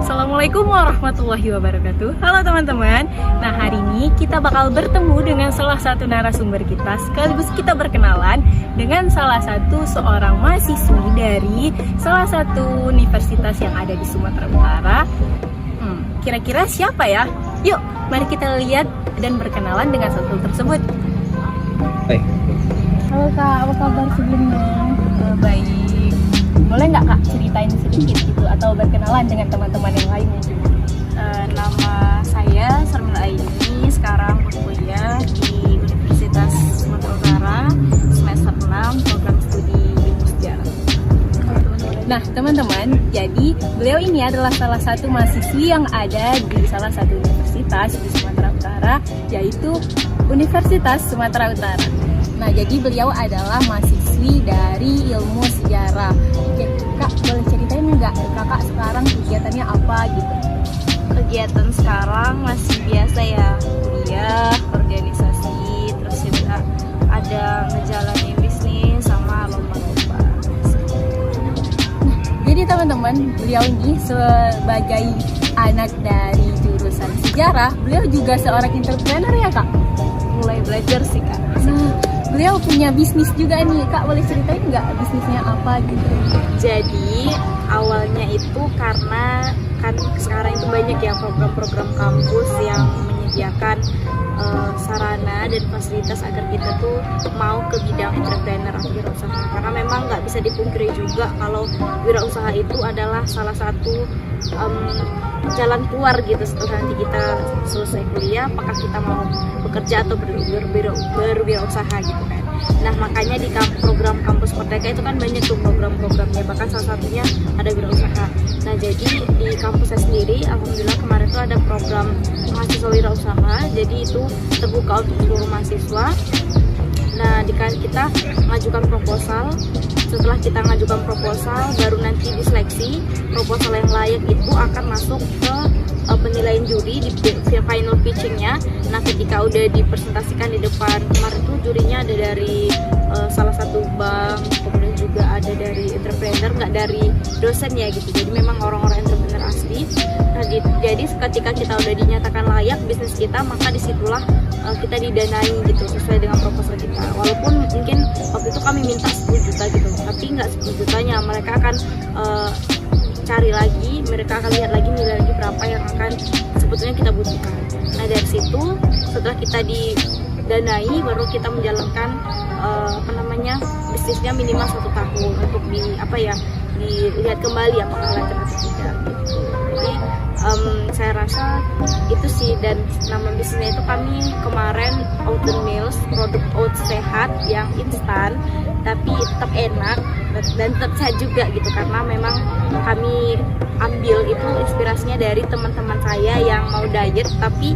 Assalamualaikum warahmatullahi wabarakatuh. Halo teman-teman. Nah, hari ini kita bakal bertemu dengan salah satu narasumber kita, sekaligus kita berkenalan dengan salah satu seorang mahasiswi dari salah satu universitas yang ada di Sumatera Utara. Kira-kira siapa ya? Yuk, mari kita lihat dan berkenalan dengan satu tersebut. Hai. Halo Kak, apa kabar sebelumnya? Baik. Boleh nggak Kak ceritain sedikit gitu atau berkenalan dengan teman-teman yang lain mungkin? Nama saya Sarmila Aini, sekarang berkuliah di Universitas Sumatera Utara semester 6 program studi ilmu sejarah. Nah teman-teman, jadi beliau ini adalah salah satu mahasiswi yang ada di salah satu universitas di Sumatera Utara, yaitu Universitas Sumatera Utara. Nah, jadi beliau adalah mahasiswi dari ilmu sejarah. Oke, Kak, boleh ceritain nggak Kakak sekarang kegiatannya apa gitu? Kegiatan sekarang masih biasa ya, kuliah, organisasi, terus juga ada ngejalanin bisnis sama lomba-lomba. Jadi teman-teman, beliau ini sebagai anak dari jurusan sejarah, beliau juga seorang entrepreneur ya Kak? Mulai belajar sih Kak. Beliau punya bisnis juga nih, Kak, boleh ceritain nggak bisnisnya apa gitu? Jadi awalnya itu karena kan sekarang itu banyak ya program-program kampus yang menyediakan sarana dan fasilitas agar kita tuh mau ke bidang entrepreneur atau wirausaha, karena memang nggak bisa dipungkiri juga kalau wirausaha itu adalah salah satu jalan keluar gitu setelah nanti kita selesai kuliah, apakah kita mau bekerja atau berwirausaha gitu kan. Nah, makanya di program kampus Merdeka itu kan banyak tuh program-programnya, bahkan salah satunya ada wirausaha. Nah, jadi di kampus saya sendiri, alhamdulillah kemarin tuh ada program mahasiswa wirausaha, jadi itu terbuka untuk seluruh mahasiswa. Nah, kita mengajukan proposal. Setelah kita mengajukan proposal, baru nanti diseleksi. Proposal yang layak itu akan masuk ke penilaian juri di final pitchingnya. Nah, ketika udah dipresentasikan di depan, kemarin tuh jurinya ada dari salah satu bank, kemudian juga ada dari entrepreneur, nggak dari dosen ya gitu. Jadi memang orang-orang entrepreneur asli. Nah, jadi ketika kita udah dinyatakan layak bisnis kita, maka disitulah kita didanai gitu sesuai dengan proposal kita. Walaupun mungkin waktu itu kami minta 10 juta gitu, tapi nggak 10 jutanya, mereka akan cari lagi, mereka akan lihat lagi nilai lagi berapa yang akan sebetulnya kita butuhkan. Nah, dari situ setelah kita didanai, baru kita menjalankan bisnisnya minimal 1 tahun untuk dilihat kembali apakah lancar atau tidak gitu. Jadi saya rasa itu sih, dan nama bisnisnya itu kami kemarin Oaten Meals, produk oats sehat yang instan tapi tetap enak dan tetap sehat juga gitu, karena memang kami ambil itu inspirasinya dari teman-teman saya yang mau diet tapi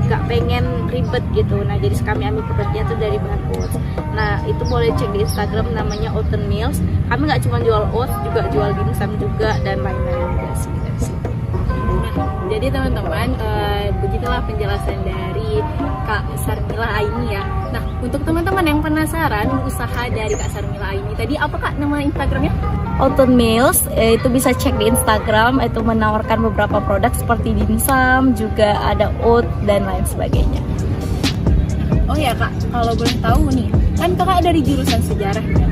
nggak pengen ribet gitu. Nah, jadi kami ambil produknya tuh dari bahan oats. Nah, itu boleh cek di Instagram namanya Oaten Meals. Kami nggak cuma jual oats, juga jual dimsum juga dan lain-lain juga sih dari situ. Jadi teman-teman, begitulah penjelasan dari Kak Sarmila Aini ya. Nah, untuk teman-teman yang penasaran usaha dari Kak Sarmila Aini tadi, apa Kak nama Instagramnya? Oaten Meals, itu bisa cek di Instagram, itu menawarkan beberapa produk seperti dimsum, juga ada oat dan lain sebagainya. Oh ya Kak, kalau boleh tahu nih, kan Kakak dari jurusan sejarah ya.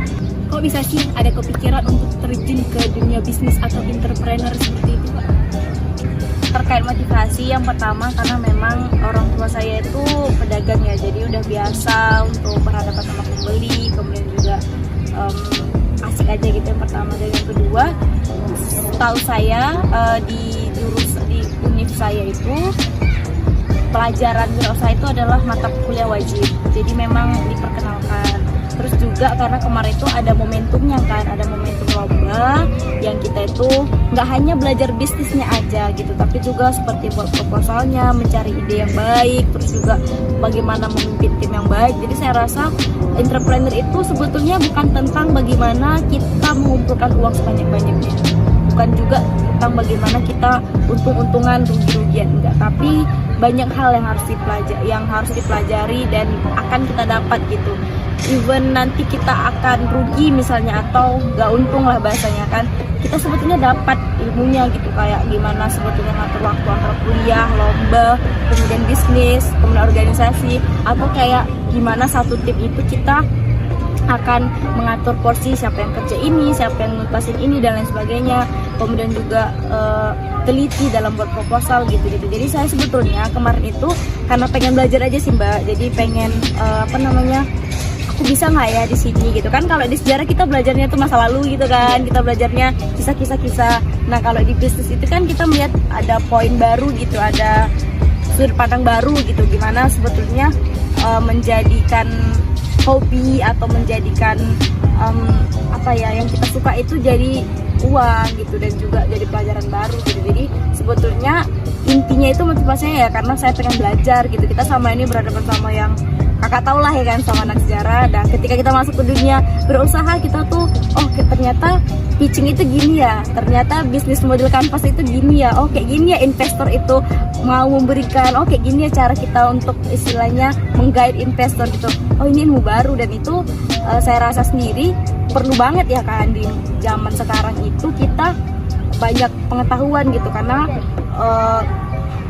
Kok bisa sih ada kepikiran untuk terjun ke dunia bisnis atau entrepreneur seperti itu Kak? Terkait motivasi, yang pertama karena memang orang tua saya itu pedagang ya, jadi udah biasa untuk berhadapan sama pembeli, kemudian juga asik aja gitu yang pertama. Dan yang kedua, tahu saya di univ saya itu pelajaran wirausaha itu adalah mata kuliah wajib, jadi memang diperkenalkan. Terus juga karena kemarin itu ada momentumnya kan, ada momentum lomba yang kita itu nggak hanya belajar bisnisnya aja gitu, tapi juga seperti buat proposalnya, mencari ide yang baik, terus juga bagaimana memimpin tim yang baik. Jadi saya rasa entrepreneur itu sebetulnya bukan tentang bagaimana kita mengumpulkan uang sebanyak-banyaknya, bukan juga tentang bagaimana kita untung-untungan, rugi-rugian, enggak, tapi banyak hal yang harus dipelajari dan akan kita dapat gitu. Even nanti kita akan rugi misalnya atau nggak untung lah bahasanya kan, kita sebetulnya dapat ilmunya gitu, kayak gimana sebetulnya ngatur waktu antara kuliah, lomba, kemudian bisnis, kemudian organisasi, atau kayak gimana satu tim itu kita akan mengatur porsi, siapa yang kerja ini, siapa yang nuntasin ini dan lain sebagainya. Kemudian juga teliti dalam buat proposal gitu. Jadi saya sebetulnya kemarin itu karena pengen belajar aja sih Mbak. Jadi pengen aku bisa nggak ya di sini gitu kan. Kalau di sejarah kita belajarnya tuh masa lalu gitu kan, kita belajarnya kisah-kisah. Nah kalau di bisnis itu kan kita melihat ada poin baru gitu, ada sudut pandang baru gitu, gimana sebetulnya menjadikan hobi atau menjadikan yang kita suka itu jadi uang gitu, dan juga jadi pelajaran baru gitu. Jadi sebetulnya intinya itu motivasinya ya karena saya pengen belajar gitu. Kita sama ini berhadapan sama yang kakak tau lah ya kan, sama anak sejarah. Dan ketika kita masuk ke dunia berusaha, kita tuh ternyata pitching itu gini ya, ternyata bisnis model kanvas itu gini ya, kayak gini ya investor itu mau memberikan, kayak gini ya cara kita untuk istilahnya meng-guide investor gitu. Ini ilmu baru, dan itu saya rasa sendiri perlu banget ya kan di zaman sekarang itu kita banyak pengetahuan gitu, karena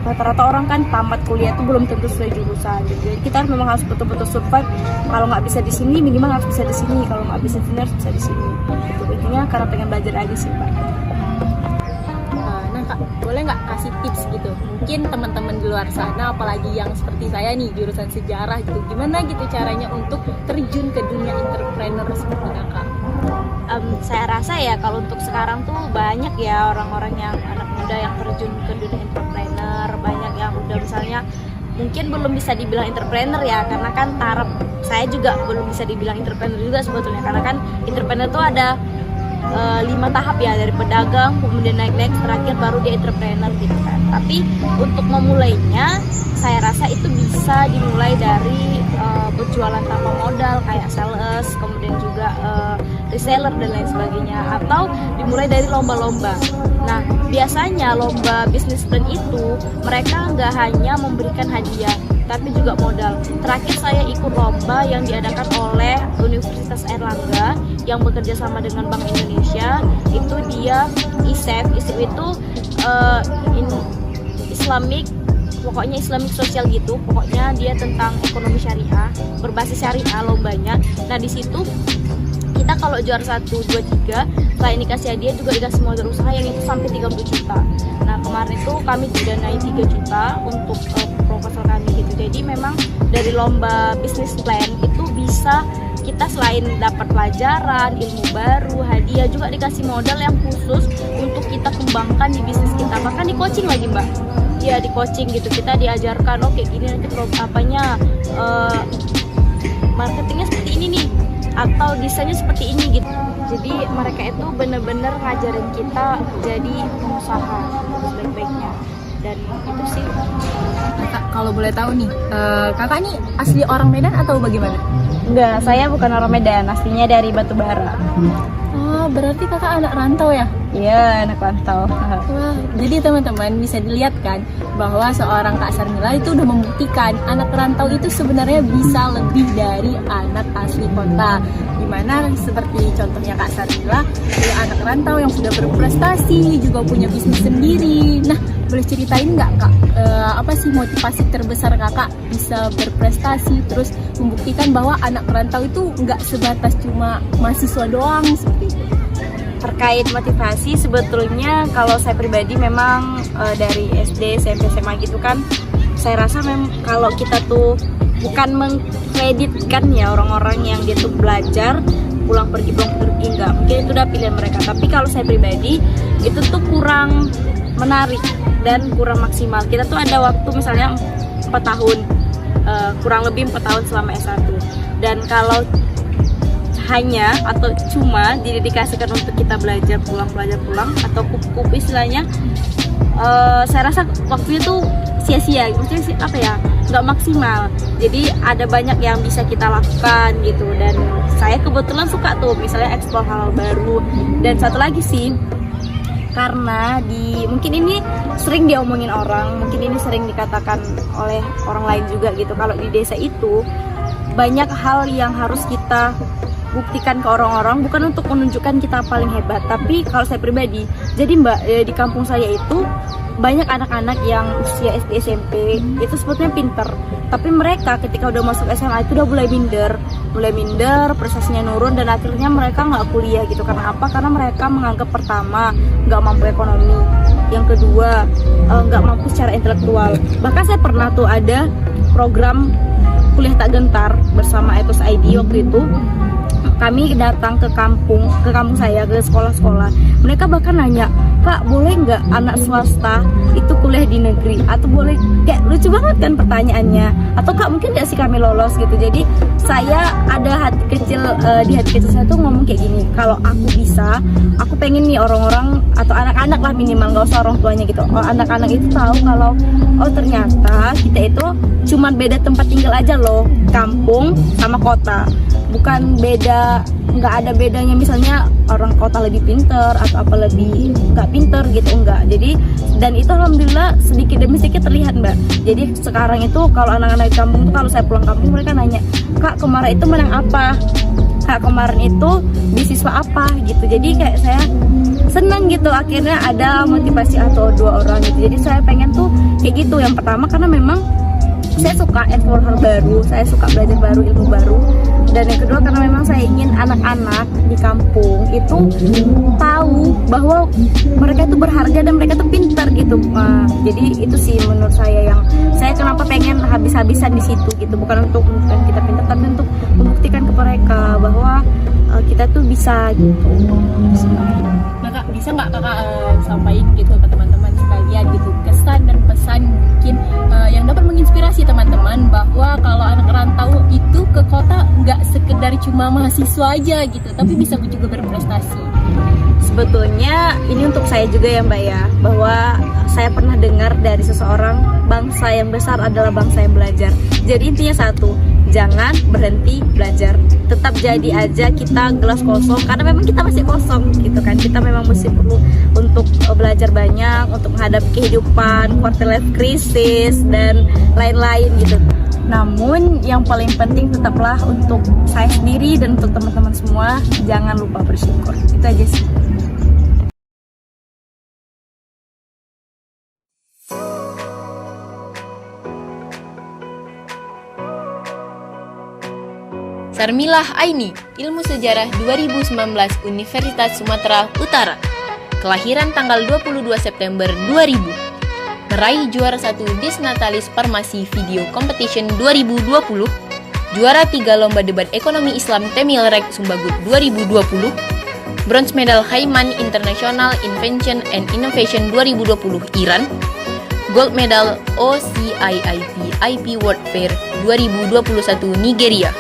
rata-rata orang kan tamat kuliah itu belum tentu sesuai jurusan gitu. Jadi kita memang harus betul-betul survive. Kalau nggak bisa di sini minimal harus bisa di sini, kalau nggak bisa di sini harus bisa di sini gitu. Intinya karena pengen belajar aja sih Pak. Nah Kak, boleh nggak kasih tips gitu, mungkin teman-teman di luar sana apalagi yang seperti saya nih jurusan sejarah gitu, gimana gitu caranya untuk terjun ke dunia entrepreneur seperti Kakak? Saya rasa ya kalau untuk sekarang tuh banyak ya orang-orang yang anak muda yang terjun ke dunia entrepreneur. Banyak yang udah misalnya mungkin belum bisa dibilang entrepreneur ya, karena kan taraf saya juga belum bisa dibilang entrepreneur juga sebetulnya, karena kan entrepreneur tuh ada 5 tahap ya, dari pedagang kemudian naik terakhir baru dia entrepreneur gitu kan. Tapi untuk memulainya saya rasa itu bisa dimulai dari berjualan tanpa modal kayak sales, kemudian juga reseller dan lain sebagainya, atau dimulai dari lomba-lomba. Nah biasanya lomba bisnis plan itu mereka nggak hanya memberikan hadiah tapi juga modal. Terakhir saya ikut lomba yang diadakan oleh Universitas Airlangga yang bekerja sama dengan Bank Indonesia. Itu dia ISEF itu Islamic sosial gitu. Pokoknya dia tentang ekonomi syariah, berbasis syariah lombanya. Nah di situ kita kalau juara 1, 2, 3 selain dikasih hadiah juga dikasih modal usaha yang itu sampai 30 juta. Nah kemarin itu kami didanai 3 juta untuk proposal kami gitu. Jadi memang dari lomba bisnis plan itu bisa kita selain dapat pelajaran, ilmu baru, hadiah, juga dikasih modal yang khusus untuk kita kembangkan di bisnis kita. Bahkan di coaching lagi Mbak. Ya di coaching gitu, kita diajarkan kayak gini nanti marketingnya seperti ini nih, atau desainnya seperti ini gitu. Jadi mereka itu bener-bener ngajarin kita jadi pengusaha sebaik-baiknya. Dan itu sih. Kak, kalau boleh tahu nih, kakak nih asli orang Medan atau bagaimana? Enggak, saya bukan orang Medan, aslinya dari Batubara. Berarti kakak anak rantau ya? Iya, anak rantau. Wah, jadi teman-teman bisa dilihat kan bahwa seorang Kak Sarmila itu udah membuktikan anak rantau itu sebenarnya bisa lebih dari anak asli kota. Dimana seperti contohnya Kak Sarmila, dia anak rantau yang sudah berprestasi, juga punya bisnis sendiri. Nah, boleh ceritain nggak Kak, apa sih motivasi terbesar Kakak bisa berprestasi, terus membuktikan bahwa anak rantau itu nggak sebatas cuma mahasiswa doang seperti itu? Terkait motivasi, sebetulnya kalau saya pribadi memang dari SD, SMP, SMA gitu kan, saya rasa kalau kita tuh bukan mengkreditkan ya orang-orang yang dia tuh belajar pulang pergi enggak, mungkin itu udah pilihan mereka. Tapi kalau saya pribadi itu tuh kurang menarik dan kurang maksimal. Kita tuh ada waktu misalnya 4 tahun, kurang lebih 4 tahun selama S1. Dan kalau hanya atau cuma didedikasikan untuk kita belajar pulang atau kupu-kupu istilahnya, saya rasa waktunya tuh sia-sia, maksudnya nggak maksimal. Jadi ada banyak yang bisa kita lakukan gitu, dan saya kebetulan suka tuh misalnya eksplor hal baru. Dan satu lagi sih, karena mungkin ini sering diomongin orang, mungkin ini sering dikatakan oleh orang lain juga gitu. Kalau di desa itu banyak hal yang harus kita buktikan ke orang-orang, bukan untuk menunjukkan kita paling hebat, tapi kalau saya pribadi, jadi Mbak, di kampung saya itu banyak anak-anak yang usia SD SMP itu sebetulnya pinter, tapi mereka ketika udah masuk SMA itu udah mulai minder, prestasinya nurun, dan akhirnya mereka nggak kuliah gitu. Karena apa? Karena mereka menganggap pertama nggak mampu ekonomi, yang kedua nggak mampu secara intelektual. Bahkan saya pernah tuh ada program kuliah tak gentar bersama Ethos ID. Waktu itu kami datang ke kampung saya, ke sekolah-sekolah. Mereka bahkan nanya, Kak, boleh nggak anak swasta itu kuliah di negeri? Atau boleh, kayak lucu banget kan pertanyaannya. Atau Kak, mungkin nggak sih kami lolos gitu. Jadi saya ada hati kecil, di hati kecil saya tuh ngomong kayak gini, kalau aku bisa, aku pengen nih orang-orang atau anak-anak lah minimal, nggak usah orang tuanya gitu. Anak-anak itu tahu kalau oh ternyata kita itu cuman beda tempat tinggal aja loh, kampung sama kota. Bukan beda, nggak ada bedanya misalnya orang kota lebih pinter atau apa lebih nggak pinter gitu, enggak. Jadi, dan itu alhamdulillah sedikit demi sedikit terlihat Mbak. Jadi sekarang itu kalau anak-anak di kampung tuh, kalau saya pulang kampung mereka nanya, Kak kemarin itu menang apa? Kak kemarin itu beasiswa apa gitu. Jadi kayak saya senang gitu, akhirnya ada motivasi atau dua orang gitu. Jadi saya pengen tuh kayak gitu. Yang pertama karena memang saya suka explore hal baru, saya suka belajar baru, ilmu baru. Dan yang kedua karena memang saya ingin anak-anak di kampung itu tahu bahwa mereka itu berharga dan mereka itu pintar gitu. Jadi itu sih menurut saya yang saya kenapa pengen habis-habisan di situ gitu, bukan untuk membuktikan kita pintar, tapi untuk membuktikan ke mereka bahwa kita tuh bisa gitu. Nah Kak, bisa nggak Kakak sampaikan gitu ke teman-teman sekalian gitu, kesan dan pesan mungkin yang dapat menginspirasi teman-teman bahwa kalau anak rantau itu ke kota nggak sekedar cuma mahasiswa aja gitu, tapi bisa juga berprestasi. Sebetulnya ini untuk saya juga ya Mbak ya, bahwa saya pernah dengar dari seseorang, bangsa yang besar adalah bangsa yang belajar. Jadi intinya satu, jangan berhenti belajar. Tetap jadi aja kita gelas kosong, karena memang kita masih kosong gitu kan. Kita memang masih perlu untuk belajar banyak, untuk menghadapi kehidupan, quarter life crisis, dan lain-lain gitu. Namun yang paling penting tetaplah untuk saya sendiri dan untuk teman-teman semua, jangan lupa bersyukur. Itu aja sih. Sarmilah Aini, Ilmu Sejarah 2019 Universitas Sumatera Utara. Kelahiran tanggal 22 September 2000. Meraih juara 1 Disnatalis Farmasi Video Competition 2020. Juara 3 Lomba Debat Ekonomi Islam Temilrek Sumbagut 2020. Bronze Medal Haiman International Invention and Innovation 2020 Iran. Gold Medal OCIIP IP World Fair 2021 Nigeria.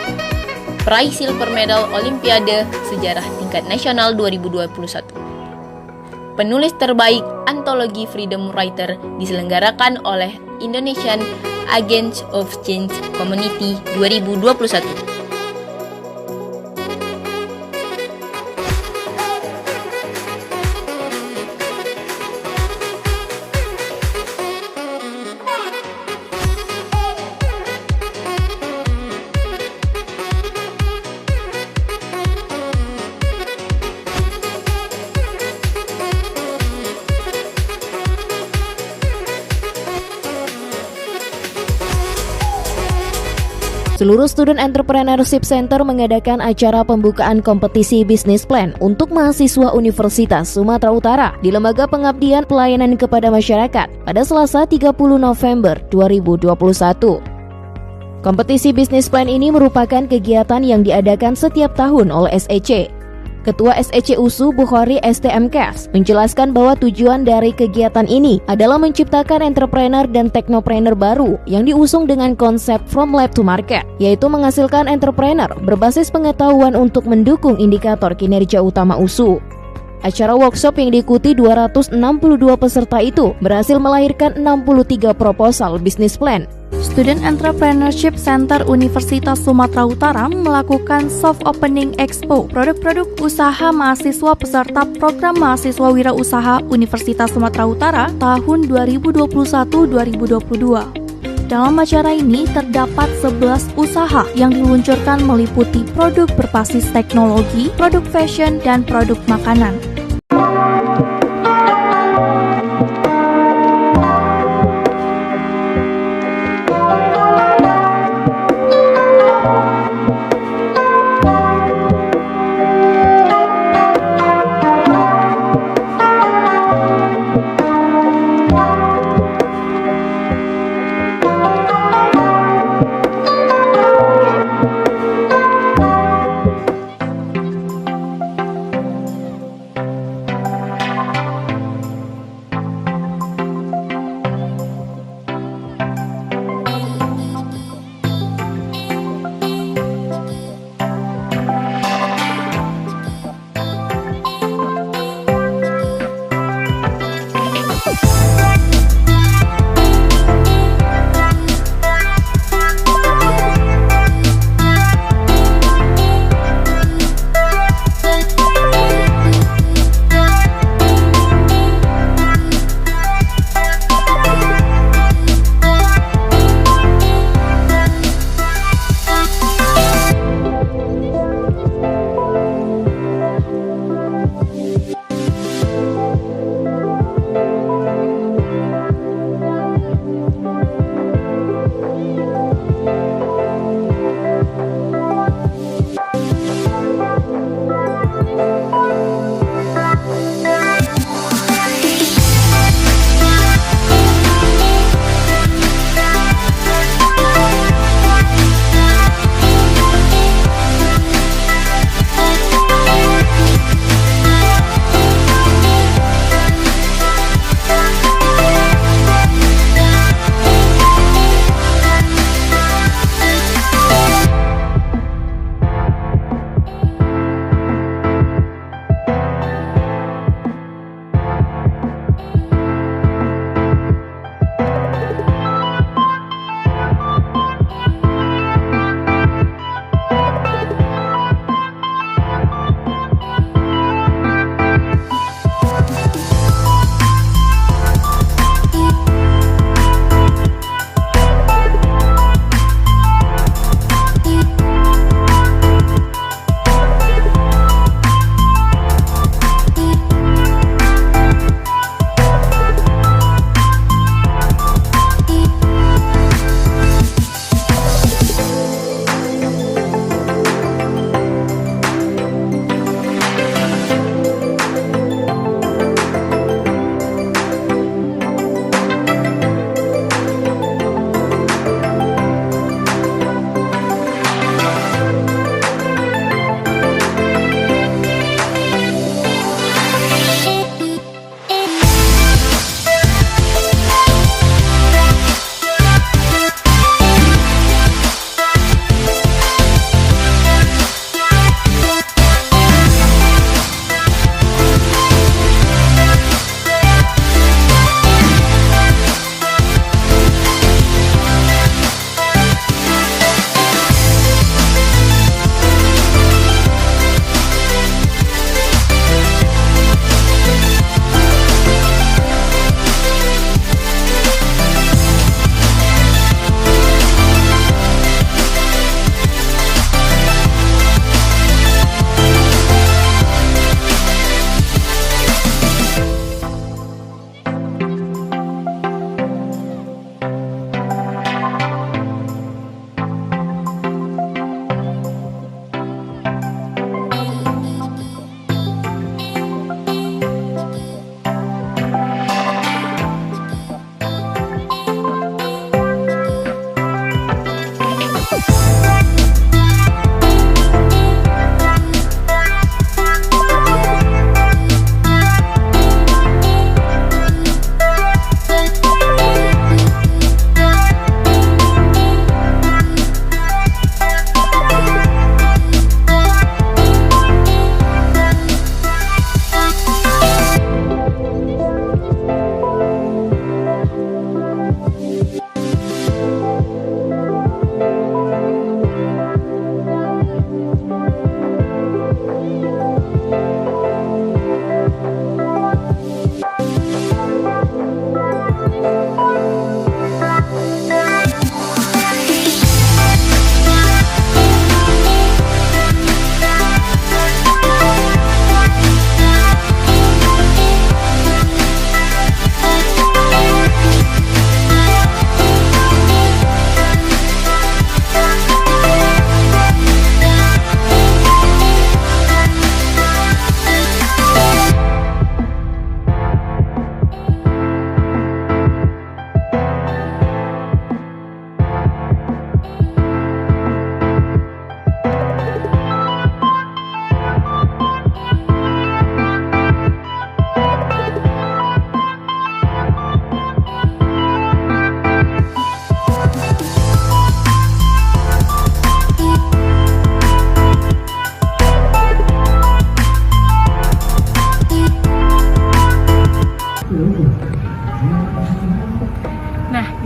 Peraih Silver Medal Olimpiade Sejarah Tingkat Nasional 2021. Penulis terbaik Antologi Freedom Writer diselenggarakan oleh Indonesian Agents of Change Community 2021. Seluruh Student Entrepreneurship Center mengadakan acara pembukaan kompetisi bisnis plan untuk mahasiswa Universitas Sumatera Utara di Lembaga Pengabdian Pelayanan kepada Masyarakat pada Selasa 30 November 2021. Kompetisi bisnis plan ini merupakan kegiatan yang diadakan setiap tahun oleh SEC. Ketua SEC USU Bukhari STMKes menjelaskan bahwa tujuan dari kegiatan ini adalah menciptakan entrepreneur dan teknopreneur baru yang diusung dengan konsep from lab to market, yaitu menghasilkan entrepreneur berbasis pengetahuan untuk mendukung indikator kinerja utama USU. Acara workshop yang diikuti 262 peserta itu berhasil melahirkan 63 proposal bisnis plan. Student Entrepreneurship Center Universitas Sumatera Utara melakukan soft opening expo produk-produk usaha mahasiswa peserta program mahasiswa wirausaha Universitas Sumatera Utara tahun 2021-2022. Dalam acara ini terdapat 11 usaha yang diluncurkan meliputi produk berbasis teknologi, produk fashion, dan produk makanan.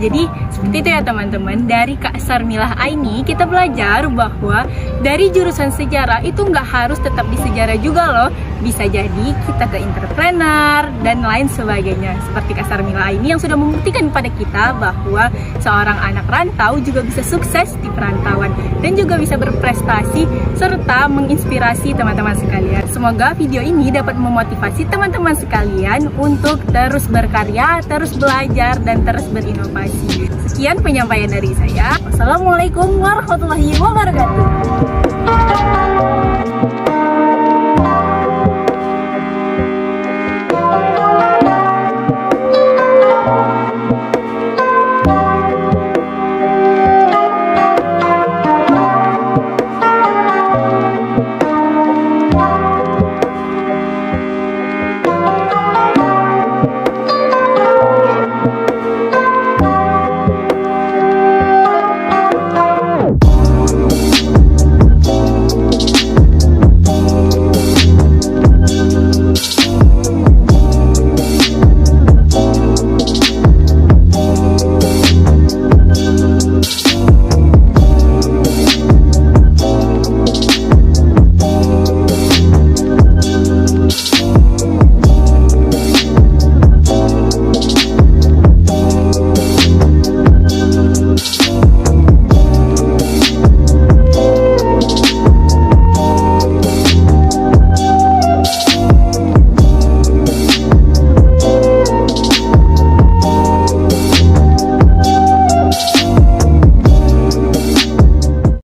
Jadi seperti itu ya teman-teman. Dari Kak Sarmilah Aini kita belajar bahwa dari jurusan sejarah itu nggak harus tetap di sejarah juga loh. Bisa jadi kita ke entrepreneur dan lain sebagainya. Seperti Kak Sarmilah Aini yang sudah membuktikan kepada kita bahwa seorang anak rantau juga bisa sukses di perantauan dan juga bisa berprestasi serta menginspirasi teman-teman sekalian. Semoga video ini dapat memotivasi teman-teman sekalian untuk terus berkarya, terus belajar, dan terus berinovasi. Sekian penyampaian dari saya. Wassalamualaikum warahmatullahi wabarakatuh.